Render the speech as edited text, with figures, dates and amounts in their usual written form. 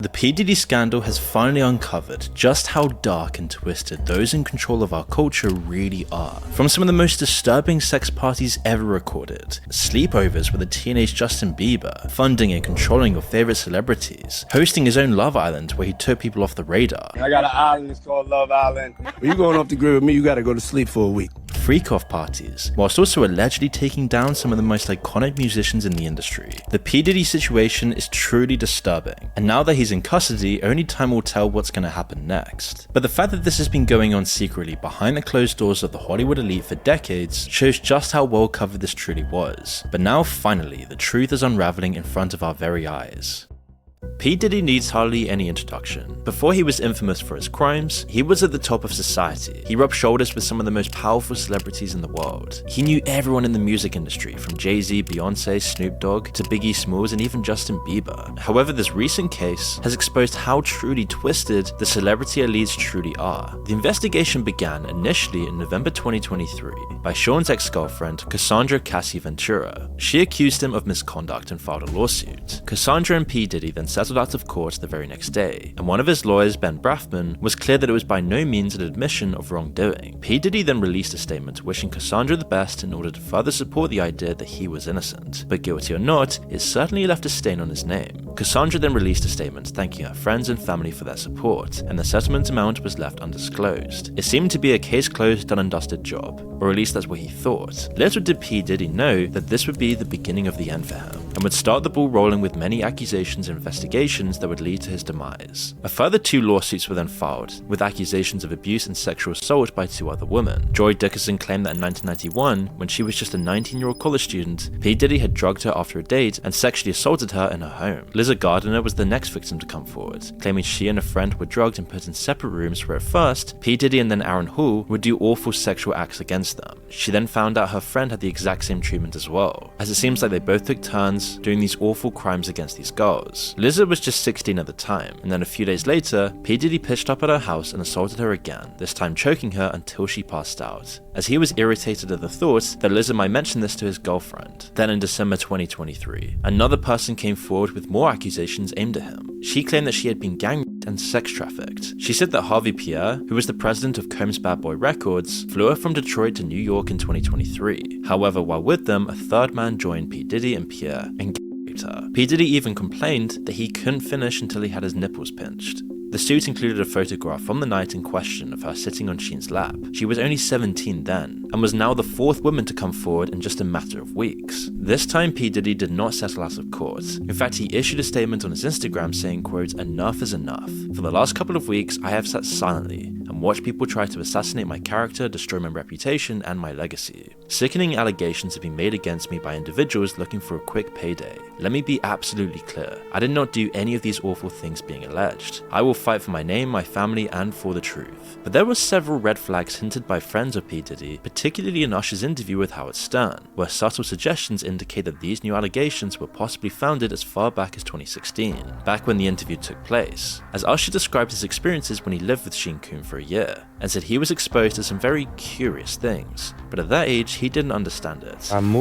The PDiddy scandal has finally uncovered just how dark and twisted those in control of our culture really are. From some of the most disturbing sex parties ever recorded, sleepovers with a teenage Justin Bieber, funding and controlling your favorite celebrities, hosting his own Love Island where he took people off the radar. I got an island, it's called Love Island. When you going off the grid with me, you gotta go to sleep for a week. Freak-off parties, whilst also allegedly taking down some of the most iconic musicians in the industry. The PDiddy situation is truly disturbing, and now that he's in custody, only time will tell what's going to happen next. But the fact that this has been going on secretly behind the closed doors of the Hollywood elite for decades shows just how well covered this truly was. But now finally, the truth is unraveling in front of our very eyes. PDiddy needs hardly any introduction. Before he was infamous for his crimes, he was at the top of society. He rubbed shoulders with some of the most powerful celebrities in the world. He knew everyone in the music industry, from Jay-Z, Beyonce, Snoop Dogg, to Biggie Smalls, and even Justin Bieber. However, this recent case has exposed how truly twisted the celebrity elites truly are. The investigation began initially in November 2023 by Sean's ex-girlfriend, Cassandra Cassie Ventura. She accused him of misconduct and filed a lawsuit. Cassandra and PDiddy then settled out of court the very next day, and one of his lawyers, Ben Brafman, was clear that it was by no means an admission of wrongdoing. PDiddy then released a statement wishing Cassandra the best in order to further support the idea that he was innocent, but guilty or not, it certainly left a stain on his name. Cassandra then released a statement thanking her friends and family for their support, and the settlement amount was left undisclosed. It seemed to be a case closed, done and dusted job, or at least that's what he thought. Little did PDiddy know that this would be the beginning of the end for him, and would start the ball rolling with many accusations and investigations that would lead to his demise. A further 2 lawsuits were then filed, with accusations of abuse and sexual assault by 2 other women. Joy Dickerson claimed that in 1991, when she was just a 19-year-old college student, PDiddy had drugged her after a date and sexually assaulted her in her home. Liza Gardner was the next victim to come forward, claiming she and a friend were drugged and put in separate rooms where at first, PDiddy and then Aaron Hall would do awful sexual acts against them. She then found out her friend had the exact same treatment as well, as it seems like they both took turns doing these awful crimes against these girls. Liza was just 16 at the time, and then a few days later, PDiddy pitched up at her house and assaulted her again, this time choking her until she passed out, as he was irritated at the thought that Liza might mention this to his girlfriend. Then in December 2023, another person came forward with more accusations aimed at him. She claimed that she had been gang raped and sex trafficked. She said that Harvey Pierre, who was the president of Combs Bad Boy Records, flew her from Detroit to New York in 2023. However, while with them, a third man joined PDiddy and Pierre and raped her. PDiddy even complained that he couldn't finish until he had his nipples pinched. The suit included a photograph from the night in question of her sitting on Sheen's lap. She was only 17 then, and was now the 4th woman to come forward in just a matter of weeks. This time PDiddy did not settle out of court. In fact, he issued a statement on his Instagram saying, quote, "Enough is enough. For the last couple of weeks, I have sat silently and watched people try to assassinate my character, destroy my reputation and my legacy. Sickening allegations have been made against me by individuals looking for a quick payday. Let me be absolutely clear. I did not do any of these awful things being alleged. I will fight for my name, my family, and for the truth." But there were several red flags hinted by friends of PDiddy, particularly in Usher's interview with Howard Stern, where subtle suggestions indicate that these new allegations were possibly founded as far back as 2016, back when the interview took place, as Usher described his experiences when he lived with Sheen Coon for a year, and said he was exposed to some very curious things, but at that age he didn't understand it.